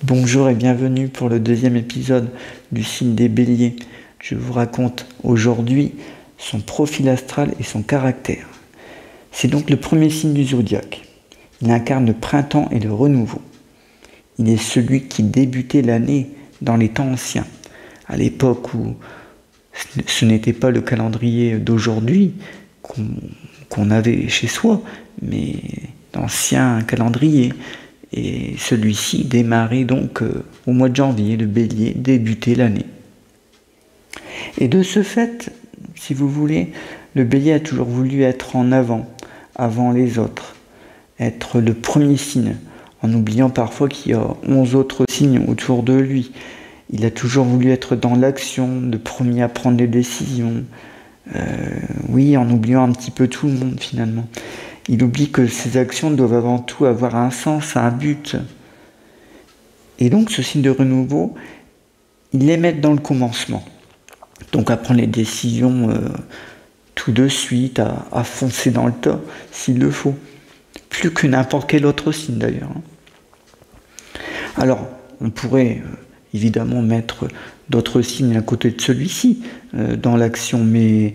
Bonjour et bienvenue pour le deuxième épisode du signe des Béliers. Je vous raconte aujourd'hui son profil astral et son caractère. C'est donc le premier signe du zodiaque. Il incarne le printemps et le renouveau. Il est celui qui débutait l'année dans les temps anciens, à l'époque où ce n'était pas le calendrier d'aujourd'hui qu'on avait chez soi, mais l'ancien calendrier. Et celui-ci démarrait donc au mois de janvier, le Bélier débutait l'année. Et de ce fait, si vous voulez, le Bélier a toujours voulu être en avant les autres, être le premier signe, en oubliant parfois qu'il y a 11 autres signes autour de lui. Il a toujours voulu être dans l'action, le premier à prendre les décisions, en oubliant un petit peu tout le monde finalement. Il oublie que ses actions doivent avant tout avoir un sens, un but. Et donc ce signe de renouveau, il aime être dans le commencement. Donc à prendre les décisions tout de suite, à foncer dans le tas s'il le faut. Plus que n'importe quel autre signe d'ailleurs. Alors on pourrait évidemment mettre d'autres signes à côté de celui-ci dans l'action, mais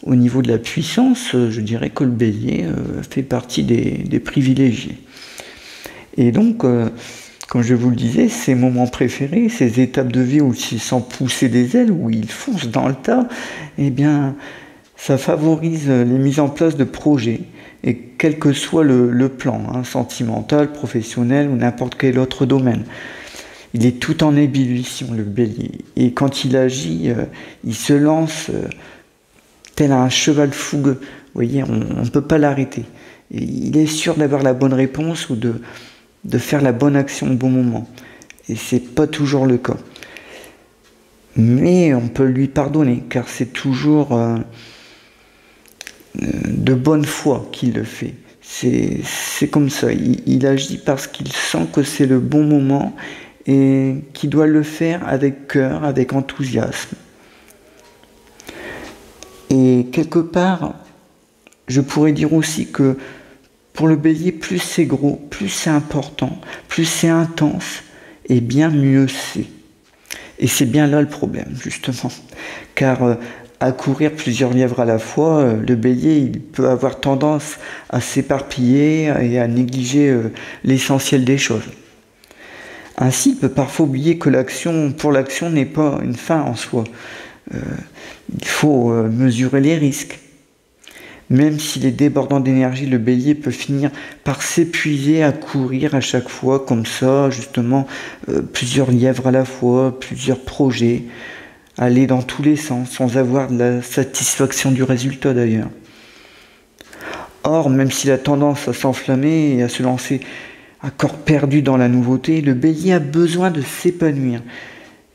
au niveau de la puissance, je dirais que le Bélier fait partie des privilégiés. Et donc, comme je vous le disais, ses moments préférés, ses étapes de vie où il se sent pousser des ailes, où il fonce dans le tas, eh bien, ça favorise les mises en place de projets, et quel que soit le plan, sentimental, professionnel ou n'importe quel autre domaine. Il est tout en ébullition, le Bélier. Et quand il agit, il se lance tel un cheval fougueux. Vous voyez, on ne peut pas l'arrêter. Il est sûr d'avoir la bonne réponse ou de faire la bonne action au bon moment. Et ce n'est pas toujours le cas. Mais on peut lui pardonner, car c'est toujours de bonne foi qu'il le fait. C'est comme ça. Il agit parce qu'il sent que c'est le bon moment et qu'il doit le faire avec cœur, avec enthousiasme. Et quelque part, je pourrais dire aussi que pour le Bélier, plus c'est gros, plus c'est important, plus c'est intense, et bien mieux c'est. Et c'est bien là le problème, justement. Car à courir plusieurs lièvres à la fois, le Bélier, il peut avoir tendance à s'éparpiller et à négliger l'essentiel des choses. Ainsi, il peut parfois oublier que pour l'action n'est pas une fin en soi. Il faut mesurer les risques. Même s'il est débordant d'énergie, le Bélier peut finir par s'épuiser à courir à chaque fois, comme ça, justement, plusieurs lièvres à la fois, plusieurs projets, aller dans tous les sens, sans avoir de la satisfaction du résultat d'ailleurs. Or, même s'il a tendance à s'enflammer et à se lancer à corps perdu dans la nouveauté, le Bélier a besoin de s'épanouir.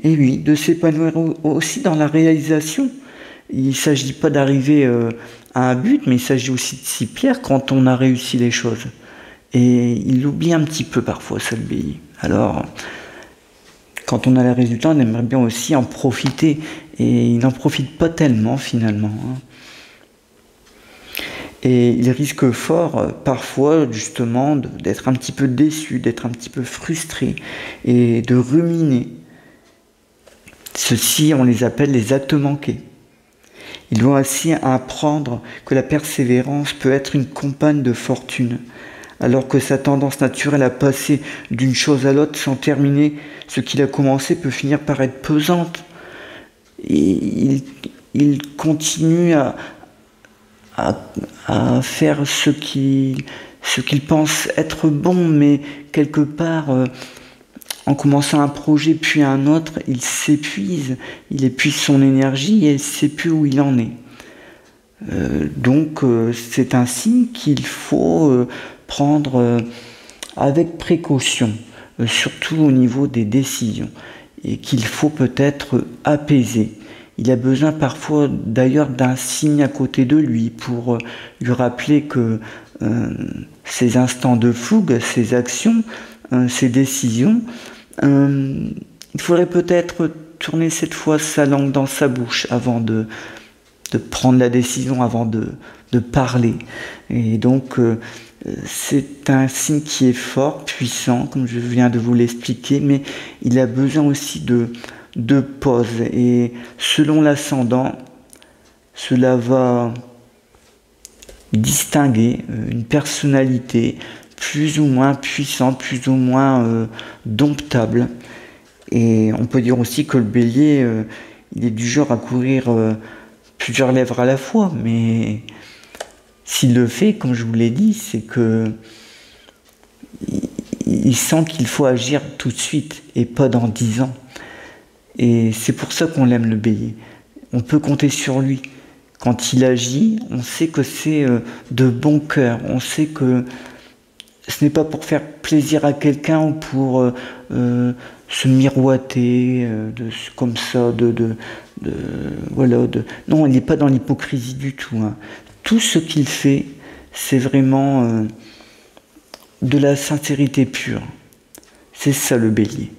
Et oui, de s'épanouir aussi dans la réalisation. Il ne s'agit pas d'arriver à un but, mais il s'agit aussi de s'y plaire quand on a réussi les choses. Et il oublie un petit peu parfois ça, le Bélier. Alors, quand on a les résultats, on aimerait bien aussi en profiter. Et il n'en profite pas tellement finalement. Et il risque fort, parfois, justement, d'être un petit peu déçu, d'être un petit peu frustré et de ruminer. Ceux-ci, on les appelle les actes manqués. Il doit aussi apprendre que la persévérance peut être une compagne de fortune, alors que sa tendance naturelle à passer d'une chose à l'autre sans terminer ce qu'il a commencé peut finir par être pesante. Et il continue à faire ce qu'il pense être bon, mais quelque part, en commençant un projet puis un autre, il s'épuise, il épuise son énergie et il ne sait plus où il en est. Donc c'est un signe qu'il faut prendre avec précaution, surtout au niveau des décisions, et qu'il faut peut-être apaiser. Il a besoin parfois d'ailleurs d'un signe à côté de lui pour lui rappeler que ses instants de fougue, ses actions, ses décisions, il faudrait peut-être tourner cette fois sa langue dans sa bouche avant de prendre la décision, avant de parler. Et donc c'est un signe qui est fort, puissant, comme je viens de vous l'expliquer, mais il a besoin aussi de pause. Et selon l'ascendant, cela va distinguer une personnalité plus ou moins puissante, plus ou moins domptable. Et on peut dire aussi que le bélier, il est du genre à courir plusieurs lèvres à la fois, mais s'il le fait, comme je vous l'ai dit, c'est que il sent qu'il faut agir tout de suite et pas dans 10 ans. Et c'est pour ça qu'on l'aime, le bélier. On peut compter sur lui. Quand il agit, on sait que c'est de bon cœur. On sait que ce n'est pas pour faire plaisir à quelqu'un ou pour se miroiter comme ça. Non, il n'est pas dans l'hypocrisie du tout. Hein. Tout ce qu'il fait, c'est vraiment de la sincérité pure. C'est ça le bélier.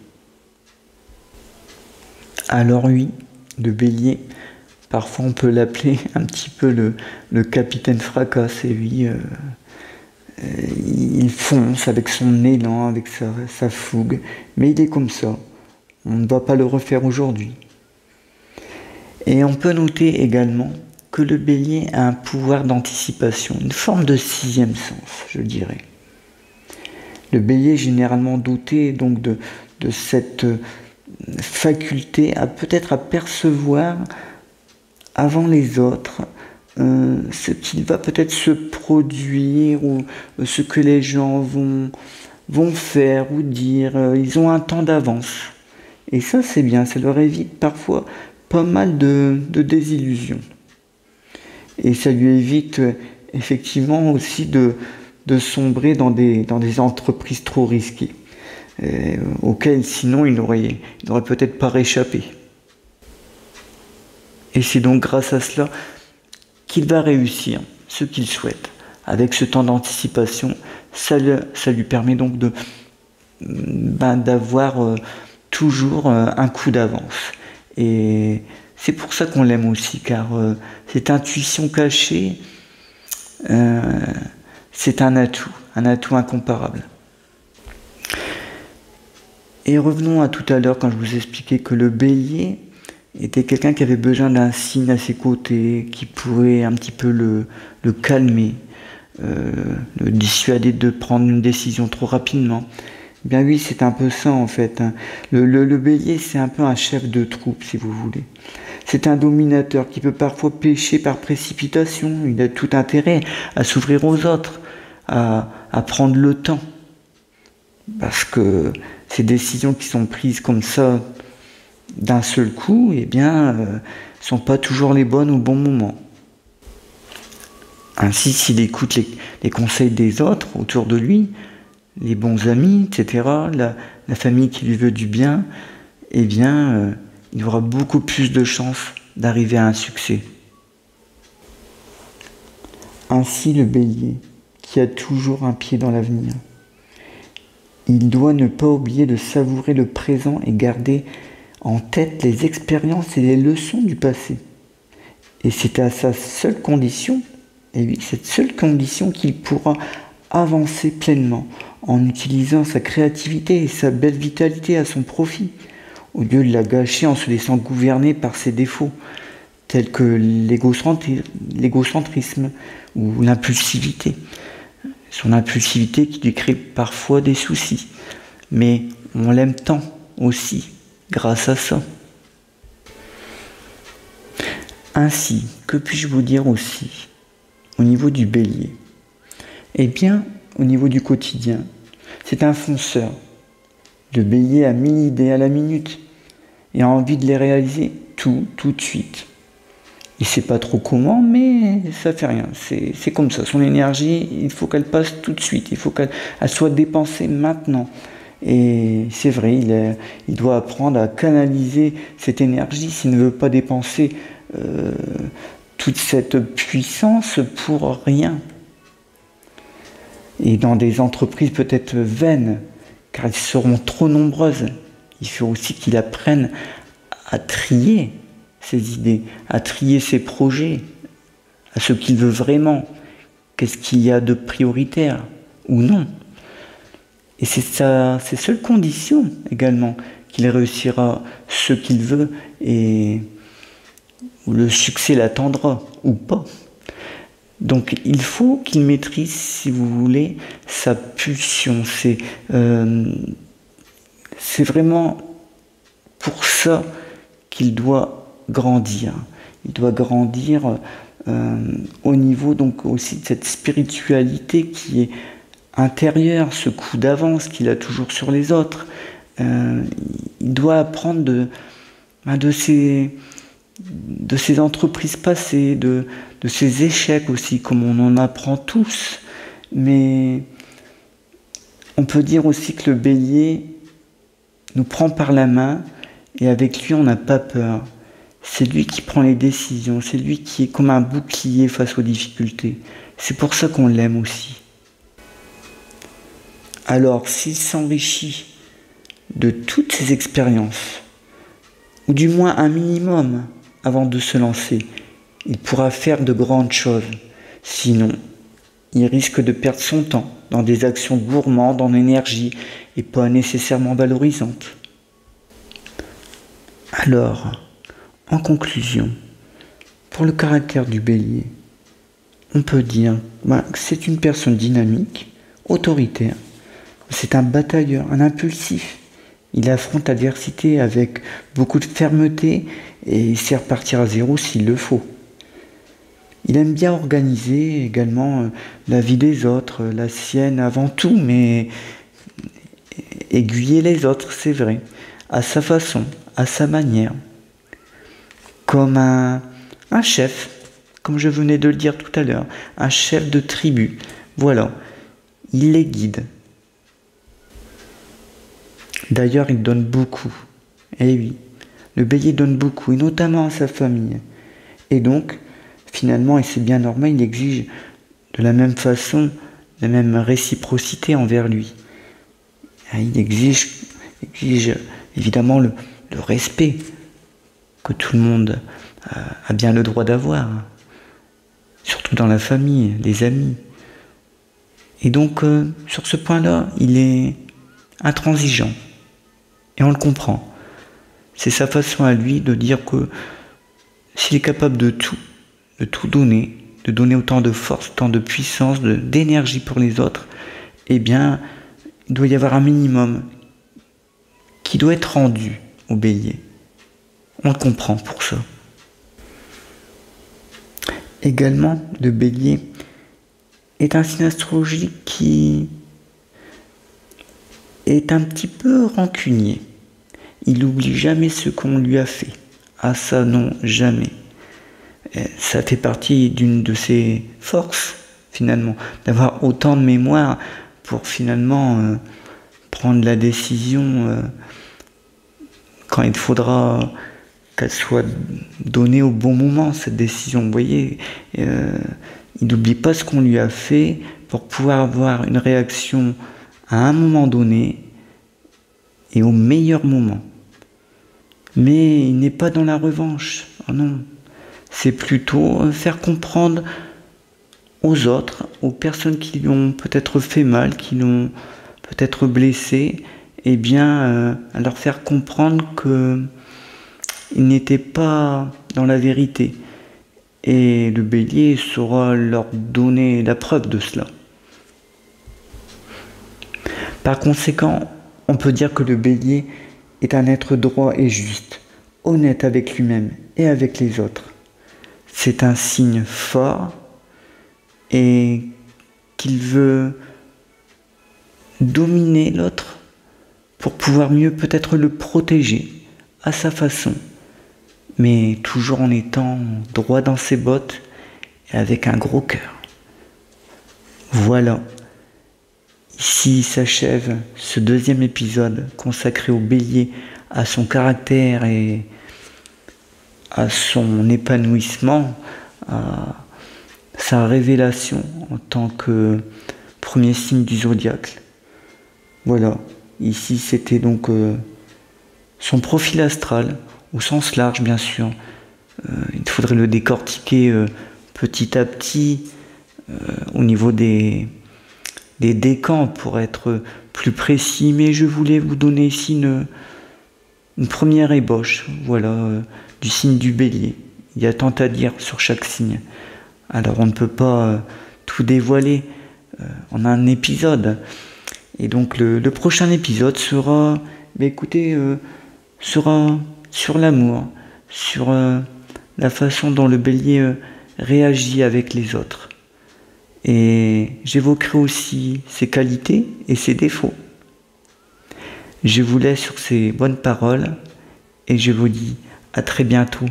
Alors oui, le bélier, parfois on peut l'appeler un petit peu le capitaine fracasse. Et oui, il fonce avec son élan, avec sa fougue. Mais il est comme ça. On ne va pas le refaire aujourd'hui. Et on peut noter également que le bélier a un pouvoir d'anticipation, une forme de 6e sens, je dirais. Le bélier est généralement doté donc de cette faculté à peut-être à percevoir avant les autres ce qui va peut-être se produire ou ce que les gens vont faire ou dire. Ils ont un temps d'avance. Et ça, c'est bien, ça leur évite parfois pas mal de désillusions. Et ça lui évite effectivement aussi de sombrer dans des entreprises trop risquées, auxquelles sinon il n'aurait peut-être pas réchappé. Et c'est donc grâce à cela qu'il va réussir ce qu'il souhaite. Avec ce temps d'anticipation, ça lui permet donc d'avoir toujours un coup d'avance. Et c'est pour ça qu'on l'aime aussi, car cette intuition cachée, c'est un atout incomparable. Et revenons à tout à l'heure quand je vous expliquais que le bélier était quelqu'un qui avait besoin d'un signe à ses côtés, qui pourrait un petit peu le calmer, le dissuader de prendre une décision trop rapidement. Bien oui, c'est un peu ça en fait. Hein. Le bélier, c'est un peu un chef de troupe, si vous voulez. C'est un dominateur qui peut parfois pécher par précipitation. Il a tout intérêt à s'ouvrir aux autres, à prendre le temps. Parce que ces décisions qui sont prises comme ça, d'un seul coup, eh bien, sont pas toujours les bonnes au bon moment. Ainsi, s'il écoute les conseils des autres autour de lui, les bons amis, etc., la famille qui lui veut du bien, eh bien, il aura beaucoup plus de chances d'arriver à un succès. Ainsi, le bélier, qui a toujours un pied dans l'avenir, il doit ne pas oublier de savourer le présent et garder en tête les expériences et les leçons du passé. Et c'est à sa seule condition, et oui, cette seule condition qu'il pourra avancer pleinement en utilisant sa créativité et sa belle vitalité à son profit, au lieu de la gâcher en se laissant gouverner par ses défauts, tels que l'égocentrisme ou l'impulsivité. Son impulsivité qui lui crée parfois des soucis. Mais on l'aime tant aussi, grâce à ça. Ainsi, que puis-je vous dire aussi, au niveau du bélier? Eh bien, au niveau du quotidien, c'est un fonceur. Le bélier a 1000 idées à la minute et a envie de les réaliser tout de suite. Il ne sait pas trop comment, mais ça fait rien. C'est comme ça. Son énergie, il faut qu'elle passe tout de suite. Il faut qu'elle soit dépensée maintenant. Et c'est vrai, il doit apprendre à canaliser cette énergie s'il ne veut pas dépenser toute cette puissance pour rien. Et dans des entreprises peut-être vaines, car elles seront trop nombreuses, il faut aussi qu'il apprenne à trier ses idées, à trier ses projets, à ce qu'il veut vraiment. Qu'est-ce qu'il y a de prioritaire? ou non. Et c'est ses seules conditions également qu'il réussira ce qu'il veut et où le succès l'attendra ou pas. Donc il faut qu'il maîtrise, si vous voulez, sa pulsion. C'est vraiment pour ça qu'il doit grandir. Il doit grandir au niveau donc aussi de cette spiritualité qui est intérieure, ce coup d'avance qu'il a toujours sur les autres. Il doit apprendre de ses entreprises passées, de ses échecs aussi, comme on en apprend tous. Mais on peut dire aussi que le bélier nous prend par la main et avec lui on n'a pas peur. C'est lui qui prend les décisions, c'est lui qui est comme un bouclier face aux difficultés. C'est pour ça qu'on l'aime aussi. Alors, s'il s'enrichit de toutes ces expériences, ou du moins un minimum avant de se lancer, il pourra faire de grandes choses. Sinon, il risque de perdre son temps dans des actions gourmandes en énergie et pas nécessairement valorisantes. Alors, en conclusion, pour le caractère du bélier, on peut dire que c'est une personne dynamique, autoritaire, c'est un batailleur, un impulsif. Il affronte l'adversité avec beaucoup de fermeté et il sait repartir à zéro s'il le faut. Il aime bien organiser également la vie des autres, la sienne avant tout, mais aiguiller les autres, c'est vrai, à sa façon, à sa manière. Comme un chef, comme je venais de le dire tout à l'heure, un chef de tribu. Voilà, il les guide. D'ailleurs, il donne beaucoup. Eh oui, le bélier donne beaucoup, et notamment à sa famille. Et donc, finalement, et c'est bien normal, il exige de la même façon, la même réciprocité envers lui. Il exige évidemment le respect que tout le monde a bien le droit d'avoir, surtout dans la famille, les amis. Et donc, sur ce point-là, il est intransigeant. Et on le comprend. C'est sa façon à lui de dire que s'il est capable de tout donner, de donner autant de force, autant de puissance, d'énergie pour les autres, eh bien, il doit y avoir un minimum qui doit être rendu au bélier. On le comprend pour ça. Également, le bélier est un signe astrologique qui est un petit peu rancunier. Il n'oublie jamais ce qu'on lui a fait. Ah ça non, jamais. Ça fait partie d'une de ses forces, finalement, d'avoir autant de mémoire pour finalement prendre la décision quand il faudra qu'elle soit donnée au bon moment, cette décision. Vous voyez, il n'oublie pas ce qu'on lui a fait pour pouvoir avoir une réaction à un moment donné et au meilleur moment. Mais il n'est pas dans la revanche. Oh non. C'est plutôt faire comprendre aux autres, aux personnes qui lui ont peut-être fait mal, qui l'ont peut-être blessé, eh bien, à leur faire comprendre qu'ils n'étaient pas dans la vérité. Et le bélier saura leur donner la preuve de cela. Par conséquent, on peut dire que le bélier est un être droit et juste, honnête avec lui-même et avec les autres. C'est un signe fort et qu'il veut dominer l'autre pour pouvoir mieux peut-être le protéger à sa façon, mais toujours en étant droit dans ses bottes et avec un gros cœur. Voilà. Ici s'achève ce deuxième épisode consacré au bélier, à son caractère et à son épanouissement, à sa révélation en tant que premier signe du zodiaque. Voilà, ici c'était donc son profil astral, au sens large bien sûr. Il faudrait le décortiquer petit à petit au niveau des des décans pour être plus précis, mais je voulais vous donner ici une première ébauche, voilà, du signe du Bélier. Il y a tant à dire sur chaque signe. Alors on ne peut pas tout dévoiler en un épisode. Et donc le prochain épisode sera, sera sur l'amour, sur la façon dont le Bélier réagit avec les autres. Et j'évoquerai aussi ses qualités et ses défauts. Je vous laisse sur ces bonnes paroles et je vous dis à très bientôt.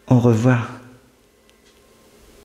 Au revoir.